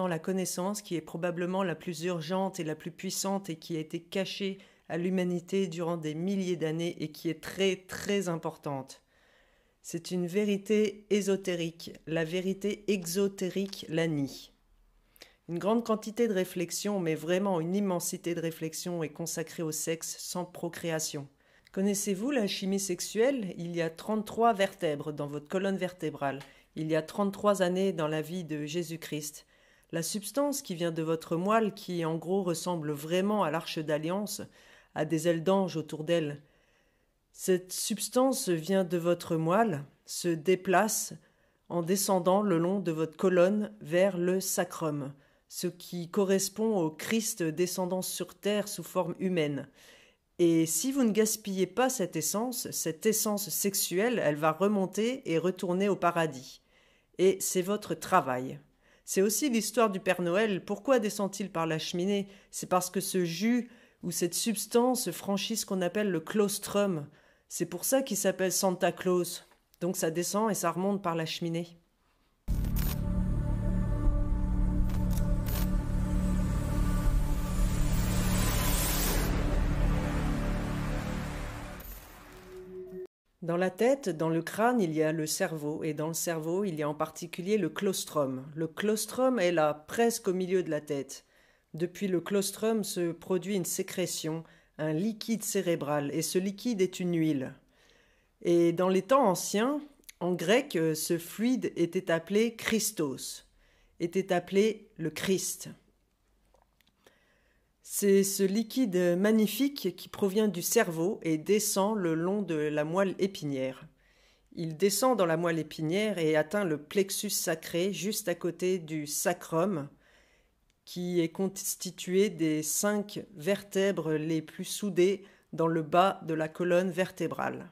La connaissance qui est probablement la plus urgente et la plus puissante et qui a été cachée à l'humanité durant des milliers d'années et qui est très très importante. C'est une vérité ésotérique, la vérité exotérique la nie. Une grande quantité de réflexion, mais vraiment une immensité de réflexion est consacrée au sexe sans procréation. Connaissez-vous la chimie sexuelle? Il y a 33 vertèbres dans votre colonne vertébrale. Il y a 33 années dans la vie de Jésus-Christ. La substance qui vient de votre moelle, qui en gros ressemble vraiment à l'arche d'alliance, a des ailes d'ange autour d'elle. Cette substance vient de votre moelle, se déplace en descendant le long de votre colonne vers le sacrum, ce qui correspond au Christ descendant sur terre sous forme humaine. Et si vous ne gaspillez pas cette essence sexuelle, elle va remonter et retourner au paradis. Et c'est votre travail. C'est aussi l'histoire du Père Noël. Pourquoi descend-il par la cheminée? C'est parce que ce jus ou cette substance franchit ce qu'on appelle le claustrum. C'est pour ça qu'il s'appelle Santa Claus. Donc ça descend et ça remonte par la cheminée. Dans la tête, dans le crâne, il y a le cerveau, et dans le cerveau, il y a en particulier le claustrum. Le claustrum est là, presque au milieu de la tête. Depuis le claustrum se produit une sécrétion, un liquide cérébral, et ce liquide est une huile. Et dans les temps anciens, en grec, ce fluide était appelé Christos, était appelé le Christ. C'est ce liquide magnifique qui provient du cerveau et descend le long de la moelle épinière. Il descend dans la moelle épinière et atteint le plexus sacré juste à côté du sacrum, qui est constitué des 5 vertèbres les plus soudées dans le bas de la colonne vertébrale.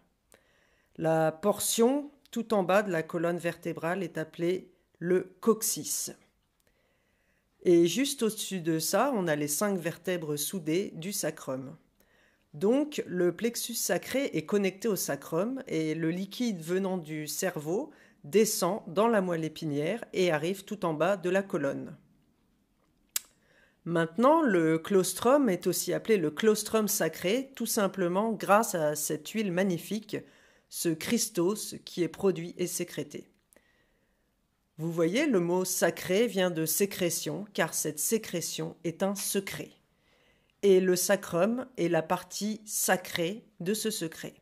La portion tout en bas de la colonne vertébrale est appelée le coccyx. Et juste au-dessus de ça, on a les 5 vertèbres soudées du sacrum. Donc, le plexus sacré est connecté au sacrum et le liquide venant du cerveau descend dans la moelle épinière et arrive tout en bas de la colonne. Maintenant, le claustrum est aussi appelé le claustrum sacré, tout simplement grâce à cette huile magnifique, ce Christos qui est produit et sécrété. Vous voyez, le mot sacré vient de sécrétion, car cette sécrétion est un secret. Et le sacrum est la partie sacrée de ce secret,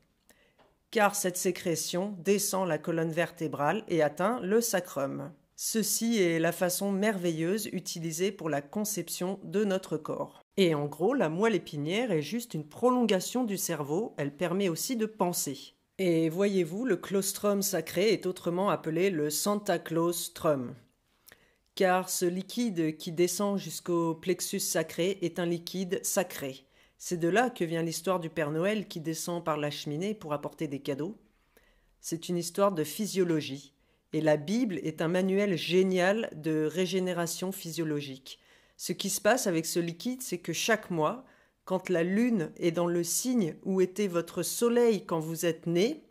car cette sécrétion descend la colonne vertébrale et atteint le sacrum. Ceci est la façon merveilleuse utilisée pour la conception de notre corps. Et en gros, la moelle épinière est juste une prolongation du cerveau, elle permet aussi de penser. Et voyez-vous, le claustrum sacré est autrement appelé le Santa Claustrum, car ce liquide qui descend jusqu'au plexus sacré est un liquide sacré. C'est de là que vient l'histoire du Père Noël qui descend par la cheminée pour apporter des cadeaux. C'est une histoire de physiologie, et la Bible est un manuel génial de régénération physiologique. Ce qui se passe avec ce liquide, c'est que chaque mois, quand la lune est dans le signe où était votre soleil quand vous êtes né,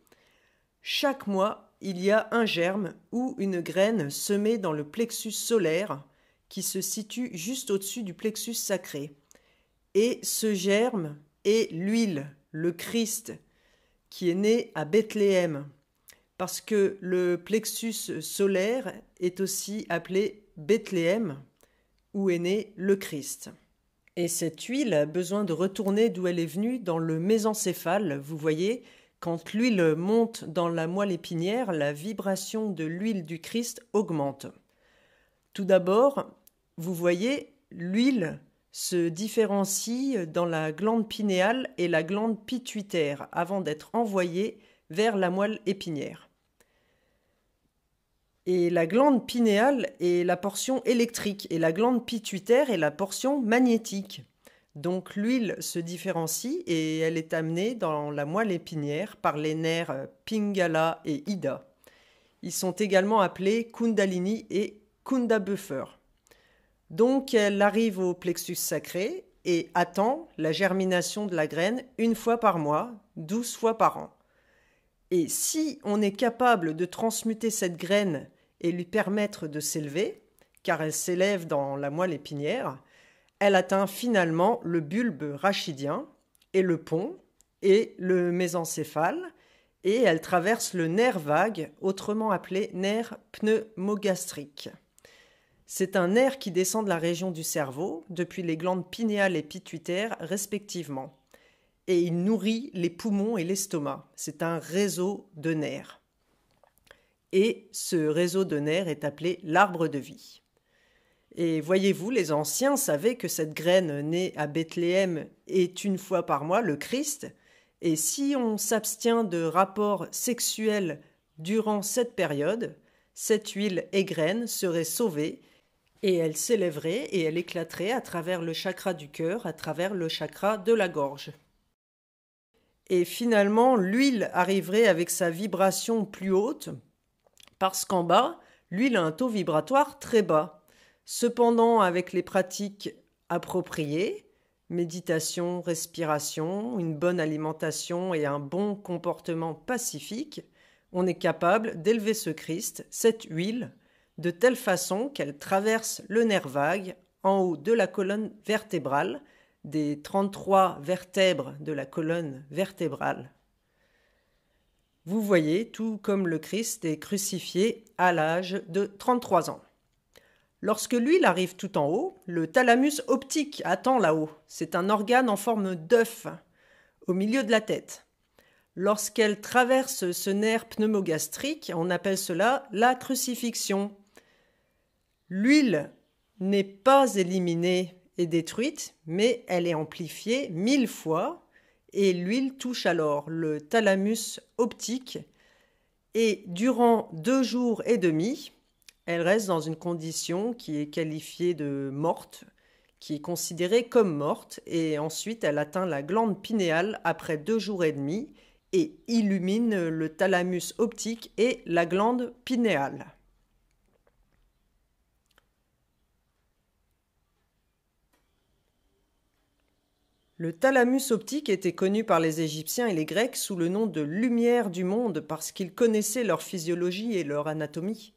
chaque mois, il y a un germe ou une graine semée dans le plexus solaire qui se situe juste au-dessus du plexus sacré. Et ce germe est l'huile, le Christ, qui est né à Bethléem, parce que le plexus solaire est aussi appelé Bethléem, où est né le Christ. Et cette huile a besoin de retourner d'où elle est venue dans le mésencéphale. Vous voyez, quand l'huile monte dans la moelle épinière, la vibration de l'huile du Christ augmente. Tout d'abord, vous voyez, l'huile se différencie dans la glande pinéale et la glande pituitaire avant d'être envoyée vers la moelle épinière. Et la glande pinéale est la portion électrique et la glande pituitaire est la portion magnétique. Donc l'huile se différencie et elle est amenée dans la moelle épinière par les nerfs Pingala et Ida. Ils sont également appelés Kundalini et Kundabuffer. Donc elle arrive au plexus sacré et attend la germination de la graine 1 fois par mois, 12 fois par an. Et si on est capable de transmuter cette graine et lui permettre de s'élever, car elle s'élève dans la moelle épinière, elle atteint finalement le bulbe rachidien et le pont et le mésencéphale, et elle traverse le nerf vague, autrement appelé nerf pneumogastrique. C'est un nerf qui descend de la région du cerveau, depuis les glandes pinéales et pituitaires respectivement, et il nourrit les poumons et l'estomac. C'est un réseau de nerfs. Et ce réseau de nerfs est appelé l'arbre de vie. Et voyez-vous, les anciens savaient que cette graine née à Bethléem est une fois par mois le Christ, et si on s'abstient de rapports sexuels durant cette période, cette huile et graine serait sauvée, et elle s'élèverait et elle éclaterait à travers le chakra du cœur, à travers le chakra de la gorge. Et finalement, l'huile arriverait avec sa vibration plus haute, parce qu'en bas, l'huile a un taux vibratoire très bas. Cependant, avec les pratiques appropriées, méditation, respiration, une bonne alimentation et un bon comportement pacifique, on est capable d'élever ce Christ, cette huile, de telle façon qu'elle traverse le nerf vague en haut de la colonne vertébrale, des 33 vertèbres de la colonne vertébrale. Vous voyez, tout comme le Christ est crucifié à l'âge de 33 ans. Lorsque l'huile arrive tout en haut, le thalamus optique attend là-haut. C'est un organe en forme d'œuf, au milieu de la tête. Lorsqu'elle traverse ce nerf pneumogastrique, on appelle cela la crucifixion. L'huile n'est pas éliminée et détruite, mais elle est amplifiée 1000 fois, et l'huile touche alors le thalamus optique, et durant 2 jours et demi, elle reste dans une condition qui est qualifiée de morte, qui est considérée comme morte, et ensuite elle atteint la glande pinéale après 2 jours et demi et illumine le thalamus optique et la glande pinéale. Le thalamus optique était connu par les Égyptiens et les Grecs sous le nom de lumière du monde parce qu'ils connaissaient leur physiologie et leur anatomie.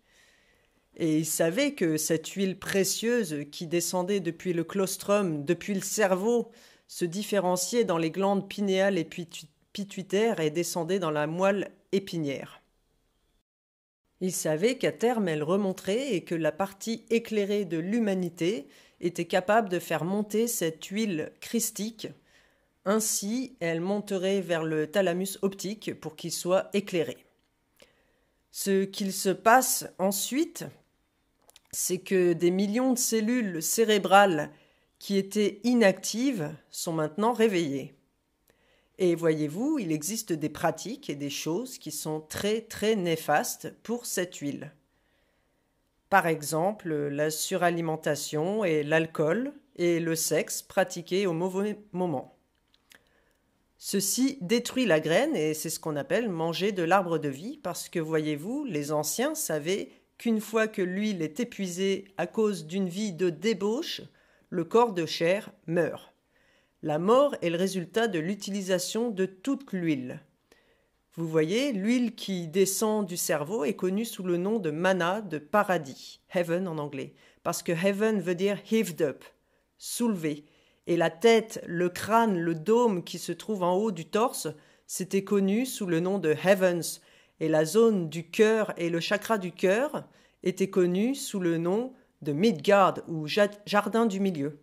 Et ils savaient que cette huile précieuse qui descendait depuis le claustrum, depuis le cerveau, se différenciait dans les glandes pinéales et pituitaires et descendait dans la moelle épinière. Ils savaient qu'à terme elle remonterait et que la partie éclairée de l'humanité était capable de faire monter cette huile christique. Ainsi, elle monterait vers le thalamus optique pour qu'il soit éclairé. Ce qu'il se passe ensuite, c'est que des millions de cellules cérébrales qui étaient inactives sont maintenant réveillées. Et voyez-vous, il existe des pratiques et des choses qui sont très très néfastes pour cette huile. Par exemple, la suralimentation et l'alcool et le sexe pratiqués au mauvais moment. Ceci détruit la graine et c'est ce qu'on appelle manger de l'arbre de vie parce que, voyez-vous, les anciens savaient qu'une fois que l'huile est épuisée à cause d'une vie de débauche, le corps de chair meurt. La mort est le résultat de l'utilisation de toute l'huile. Vous voyez, l'huile qui descend du cerveau est connue sous le nom de manna de paradis, heaven en anglais, parce que heaven veut dire heaved up, soulevé. Et la tête, le crâne, le dôme qui se trouve en haut du torse, c'était connu sous le nom de heavens, et la zone du cœur et le chakra du cœur étaient connus sous le nom de Midgard ou jardin du milieu.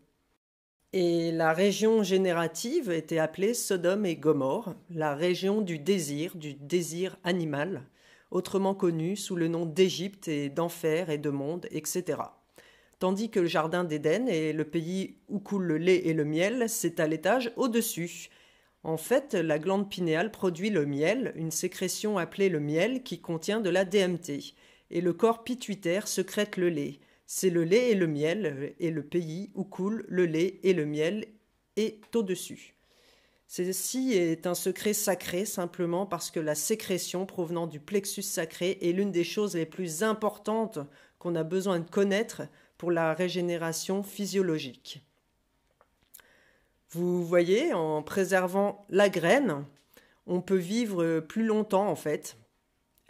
Et la région générative était appelée Sodome et Gomorrhe, la région du désir animal, autrement connue sous le nom d'Égypte et d'enfer et de monde, etc. Tandis que le jardin d'Éden est le pays où coule le lait et le miel, c'est à l'étage au-dessus. En fait, la glande pinéale produit le miel, une sécrétion appelée le miel qui contient de la DMT, et le corps pituitaire sécrète le lait. C'est le lait et le miel, et le pays où coule le lait et le miel est au-dessus. Ceci est un secret sacré simplement parce que la sécrétion provenant du plexus sacré est l'une des choses les plus importantes qu'on a besoin de connaître pour la régénération physiologique. Vous voyez, en préservant la graine, on peut vivre plus longtemps en fait.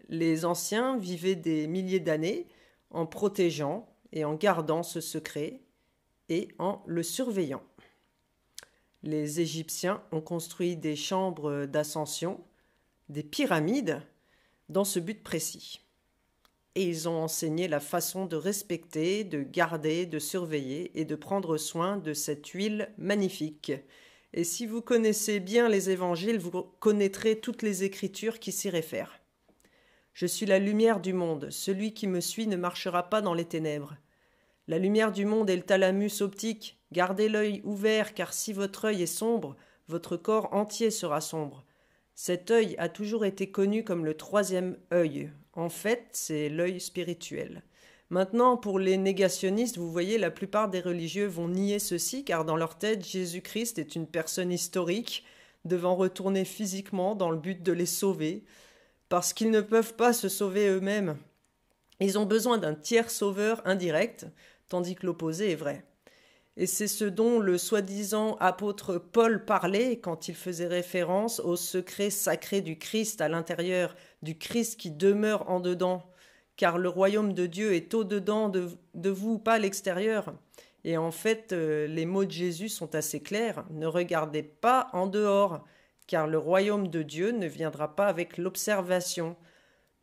Les anciens vivaient des milliers d'années en protégeant et en gardant ce secret et en le surveillant. Les Égyptiens ont construit des chambres d'ascension, des pyramides, dans ce but précis. Et ils ont enseigné la façon de respecter, de garder, de surveiller et de prendre soin de cette huile magnifique. Et si vous connaissez bien les évangiles, vous connaîtrez toutes les écritures qui s'y réfèrent. Je suis la lumière du monde. Celui qui me suit ne marchera pas dans les ténèbres. La lumière du monde est le thalamus optique. Gardez l'œil ouvert, car si votre œil est sombre, votre corps entier sera sombre. Cet œil a toujours été connu comme le troisième œil. En fait, c'est l'œil spirituel. Maintenant, pour les négationnistes, vous voyez, la plupart des religieux vont nier ceci, car dans leur tête, Jésus-Christ est une personne historique, devant retourner physiquement dans le but de les sauver, parce qu'ils ne peuvent pas se sauver eux-mêmes. Ils ont besoin d'un tiers sauveur indirect, tandis que l'opposé est vrai. Et c'est ce dont le soi-disant apôtre Paul parlait quand il faisait référence au secret sacré du Christ à l'intérieur, du Christ qui demeure en dedans, car le royaume de Dieu est au-dedans de vous, pas à l'extérieur. Et en fait, les mots de Jésus sont assez clairs. Ne regardez pas en dehors, car le royaume de Dieu ne viendra pas avec l'observation.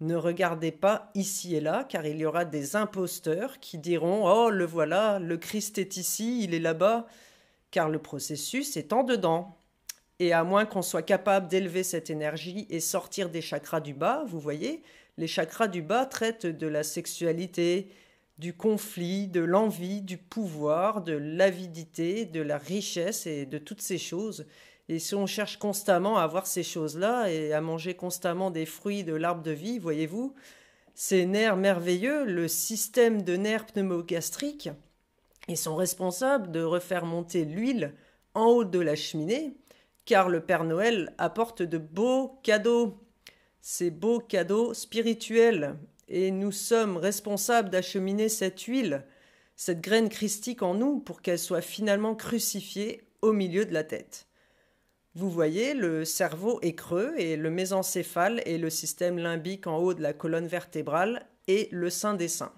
Ne regardez pas ici et là, car il y aura des imposteurs qui diront « Oh, le voilà, le Christ est ici, il est là-bas », car le processus est en dedans. Et à moins qu'on soit capable d'élever cette énergie et sortir des chakras du bas, vous voyez, les chakras du bas traitent de la sexualité, du conflit, de l'envie, du pouvoir, de l'avidité, de la richesse et de toutes ces choses. Et si on cherche constamment à avoir ces choses-là et à manger constamment des fruits de l'arbre de vie, voyez-vous, ces nerfs merveilleux, le système de nerfs pneumogastriques, ils sont responsables de refaire monter l'huile en haut de la cheminée, car le Père Noël apporte de beaux cadeaux, ces beaux cadeaux spirituels, et nous sommes responsables d'acheminer cette huile, cette graine christique en nous, pour qu'elle soit finalement crucifiée au milieu de la tête. Vous voyez, le cerveau est creux et le mésencéphale est le système limbique en haut de la colonne vertébrale et le sein des seins.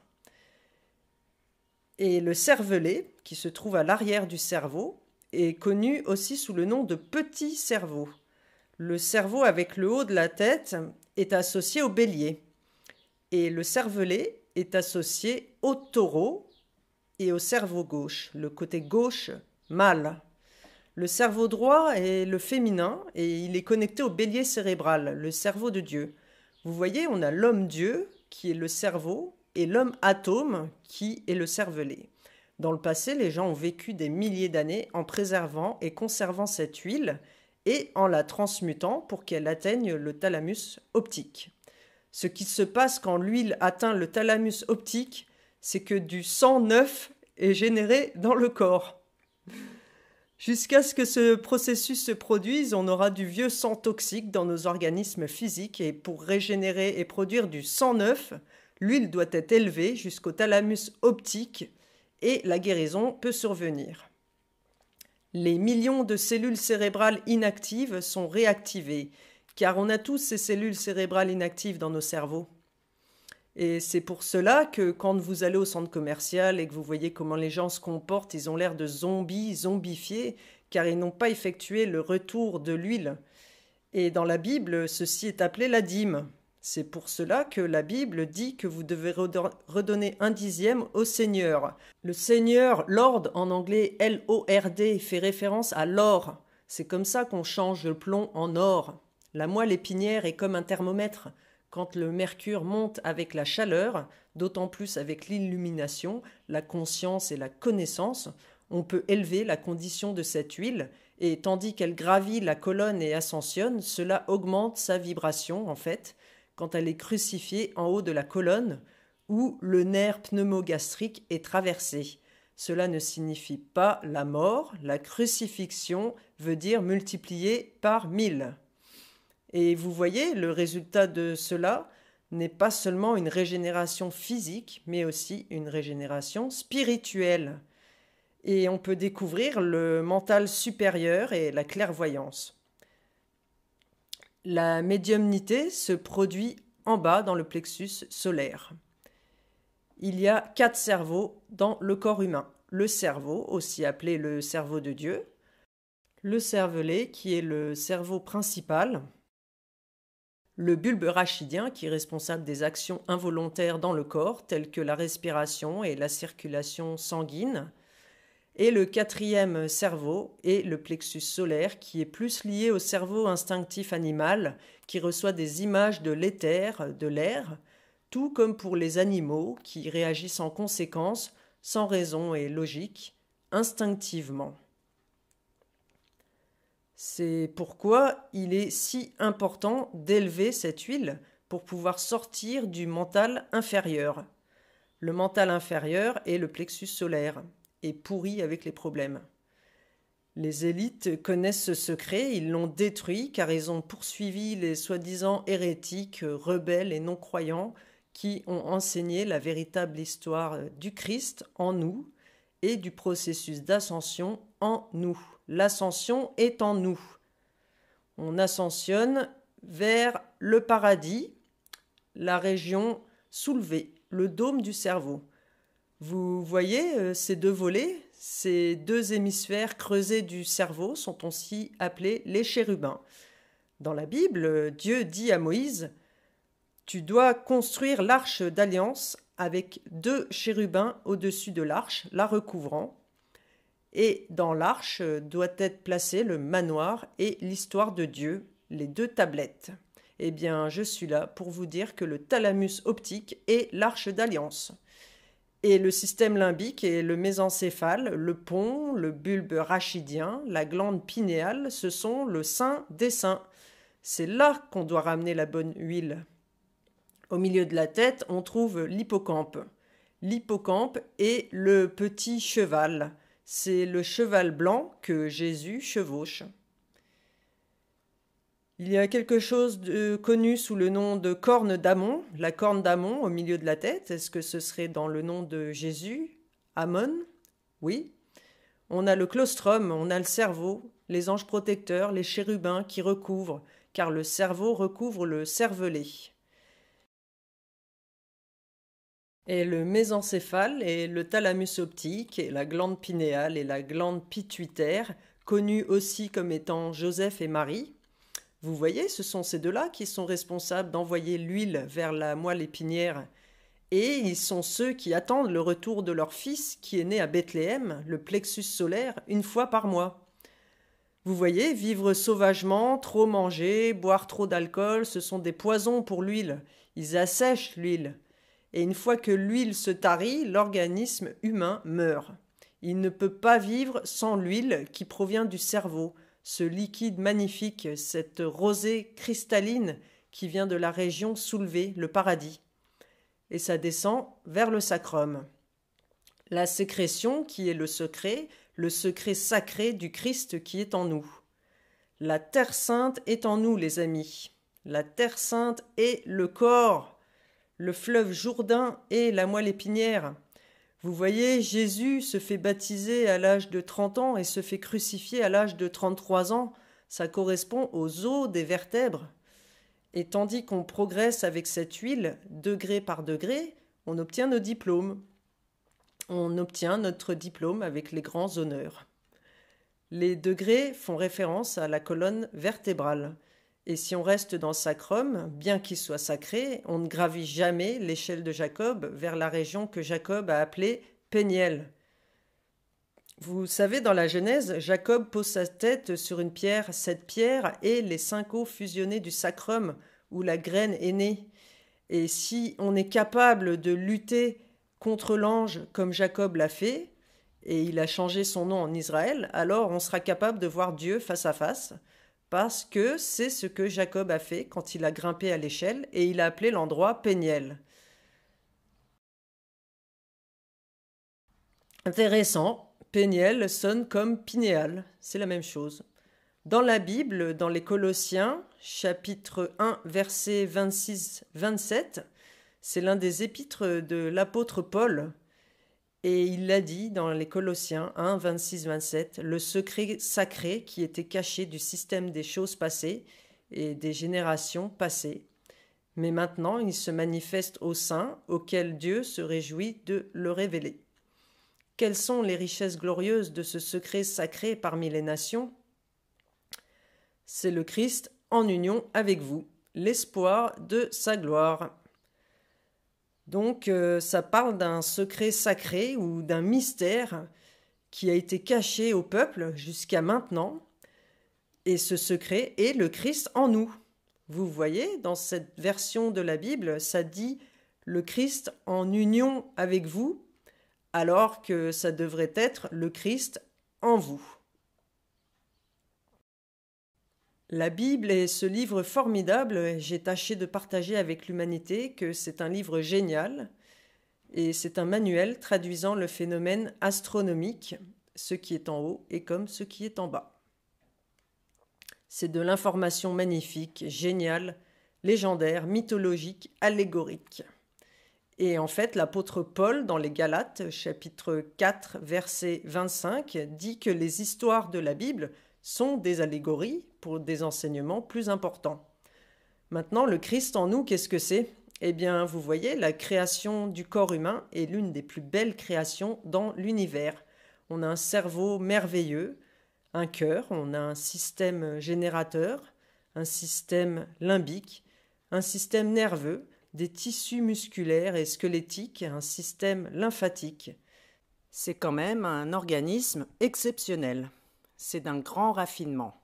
Et le cervelet, qui se trouve à l'arrière du cerveau, est connu aussi sous le nom de petit cerveau. Le cerveau avec le haut de la tête est associé au bélier. Et le cervelet est associé au taureau et au cerveau gauche, le côté gauche mâle. Le cerveau droit est le féminin et il est connecté au bélier cérébral, le cerveau de Dieu. Vous voyez, on a l'homme-dieu qui est le cerveau et l'homme atome qui est le cervelet. Dans le passé, les gens ont vécu des milliers d'années en préservant et conservant cette huile et en la transmutant pour qu'elle atteigne le thalamus optique. Ce qui se passe quand l'huile atteint le thalamus optique, c'est que du sang neuf est généré dans le corps. Jusqu'à ce que ce processus se produise, on aura du vieux sang toxique dans nos organismes physiques et pour régénérer et produire du sang neuf, l'huile doit être élevée jusqu'au thalamus optique et la guérison peut survenir. Les millions de cellules cérébrales inactives sont réactivées, car on a tous ces cellules cérébrales inactives dans nos cerveaux. Et c'est pour cela que quand vous allez au centre commercial et que vous voyez comment les gens se comportent, ils ont l'air de zombies, zombifiés, car ils n'ont pas effectué le retour de l'huile. Et dans la Bible, ceci est appelé la dîme. C'est pour cela que la Bible dit que vous devez redonner 1/10 au Seigneur. Le Seigneur, Lord, en anglais L-O-R-D, fait référence à l'or. C'est comme ça qu'on change le plomb en or. La moelle épinière est comme un thermomètre. Quand le mercure monte avec la chaleur, d'autant plus avec l'illumination, la conscience et la connaissance, on peut élever la condition de cette huile, et tandis qu'elle gravit la colonne et ascensionne, cela augmente sa vibration, en fait, quand elle est crucifiée en haut de la colonne, où le nerf pneumogastrique est traversé. Cela ne signifie pas la mort, la crucifixion veut dire multiplier par 1000. Et vous voyez, le résultat de cela n'est pas seulement une régénération physique, mais aussi une régénération spirituelle. Et on peut découvrir le mental supérieur et la clairvoyance. La médiumnité se produit en bas dans le plexus solaire. Il y a 4 cerveaux dans le corps humain. Le cerveau, aussi appelé le cerveau de Dieu, le cervelet, qui est le cerveau principal, le bulbe rachidien, qui est responsable des actions involontaires dans le corps, telles que la respiration et la circulation sanguine, et le 4e cerveau est le plexus solaire, qui est plus lié au cerveau instinctif animal, qui reçoit des images de l'éther, de l'air, tout comme pour les animaux, qui réagissent en conséquence, sans raison et logique, instinctivement. C'est pourquoi il est si important d'élever cette huile pour pouvoir sortir du mental inférieur. Le mental inférieur est le plexus solaire et pourri avec les problèmes. Les élites connaissent ce secret, ils l'ont détruit car ils ont poursuivi les soi-disant hérétiques, rebelles et non-croyants qui ont enseigné la véritable histoire du Christ en nous et du processus d'ascension en nous. L'ascension est en nous. On ascensionne vers le paradis, la région soulevée, le dôme du cerveau. Vous voyez ces 2 volets, ces 2 hémisphères creusés du cerveau sont aussi appelés les chérubins. Dans la Bible, Dieu dit à Moïse « Tu dois construire l'arche d'alliance avec 2 chérubins au-dessus de l'arche, la recouvrant. Et dans l'arche doit être placé le manoir et l'histoire de Dieu, les 2 tablettes. Eh bien, je suis là pour vous dire que le thalamus optique est l'arche d'alliance. Et le système limbique et le mésencéphale, le pont, le bulbe rachidien, la glande pinéale, ce sont le sein des seins. C'est là qu'on doit ramener la bonne huile. Au milieu de la tête, on trouve l'hippocampe. L'hippocampe est le petit cheval. C'est le cheval blanc que Jésus chevauche. Il y a quelque chose de connu sous le nom de corne d'Amon, la corne d'Amon au milieu de la tête. Est-ce que ce serait dans le nom de Jésus? Amon? Oui. On a le claustrum, on a le cerveau, les anges protecteurs, les chérubins qui recouvrent, car le cerveau recouvre le cervelet. Et le mésencéphale et le thalamus optique et la glande pinéale et la glande pituitaire, connus aussi comme étant Joseph et Marie. Vous voyez, ce sont ces 2-là qui sont responsables d'envoyer l'huile vers la moelle épinière. Et ils sont ceux qui attendent le retour de leur fils qui est né à Bethléem, le plexus solaire, 1 fois par mois. Vous voyez, vivre sauvagement, trop manger, boire trop d'alcool, ce sont des poisons pour l'huile. Ils assèchent l'huile. Et une fois que l'huile se tarit, l'organisme humain meurt. Il ne peut pas vivre sans l'huile qui provient du cerveau, ce liquide magnifique, cette rosée cristalline qui vient de la région soulevée, le paradis. Et ça descend vers le sacrum. La sécrétion qui est le secret sacré du Christ qui est en nous. La Terre Sainte est en nous, les amis. La Terre Sainte est le corps, le fleuve Jourdain et la moelle épinière. Vous voyez, Jésus se fait baptiser à l'âge de 30 ans et se fait crucifier à l'âge de 33 ans. Ça correspond aux os des vertèbres. Et tandis qu'on progresse avec cette huile, degré par degré, on obtient nos diplômes. On obtient notre diplôme avec les grands honneurs. Les degrés font référence à la colonne vertébrale. Et si on reste dans le sacrum, bien qu'il soit sacré, on ne gravit jamais l'échelle de Jacob vers la région que Jacob a appelée Péniel. Vous savez, dans la Genèse, Jacob pose sa tête sur une pierre. Cette pierre est les 5 os fusionnés du sacrum, où la graine est née. Et si on est capable de lutter contre l'ange comme Jacob l'a fait, et il a changé son nom en Israël, alors on sera capable de voir Dieu face à face, parce que c'est ce que Jacob a fait quand il a grimpé à l'échelle et il a appelé l'endroit Péniel. Intéressant, Péniel sonne comme Pinéal, c'est la même chose. Dans la Bible, dans les Colossiens, chapitre 1, versets 26-27, c'est l'un des épîtres de l'apôtre Paul. Et il l'a dit dans les Colossiens 1, 26-27, le secret sacré qui était caché du système des choses passées et des générations passées. Mais maintenant, il se manifeste aux saints, auxquels Dieu se réjouit de le révéler. Quelles sont les richesses glorieuses de ce secret sacré parmi les nations? C'est le Christ en union avec vous, l'espoir de sa gloire. Donc, ça parle d'un secret sacré ou d'un mystère qui a été caché au peuple jusqu'à maintenant. Et ce secret est le Christ en nous. Vous voyez, dans cette version de la Bible, ça dit le Christ en union avec vous, alors que ça devrait être le Christ en vous. La Bible est ce livre formidable. J'ai tâché de partager avec l'humanité que c'est un livre génial et c'est un manuel traduisant le phénomène astronomique, ce qui est en haut est comme ce qui est en bas. C'est de l'information magnifique, géniale, légendaire, mythologique, allégorique. Et en fait, l'apôtre Paul, dans les Galates, chapitre 4, verset 25, dit que les histoires de la Bible sont des allégories pour des enseignements plus importants. Maintenant, le Christ en nous, qu'est-ce que c'est? Eh bien, vous voyez, la création du corps humain est l'une des plus belles créations dans l'univers. On a un cerveau merveilleux, un cœur, on a un système générateur, un système limbique, un système nerveux, des tissus musculaires et squelettiques, un système lymphatique. C'est quand même un organisme exceptionnel. C'est d'un grand raffinement.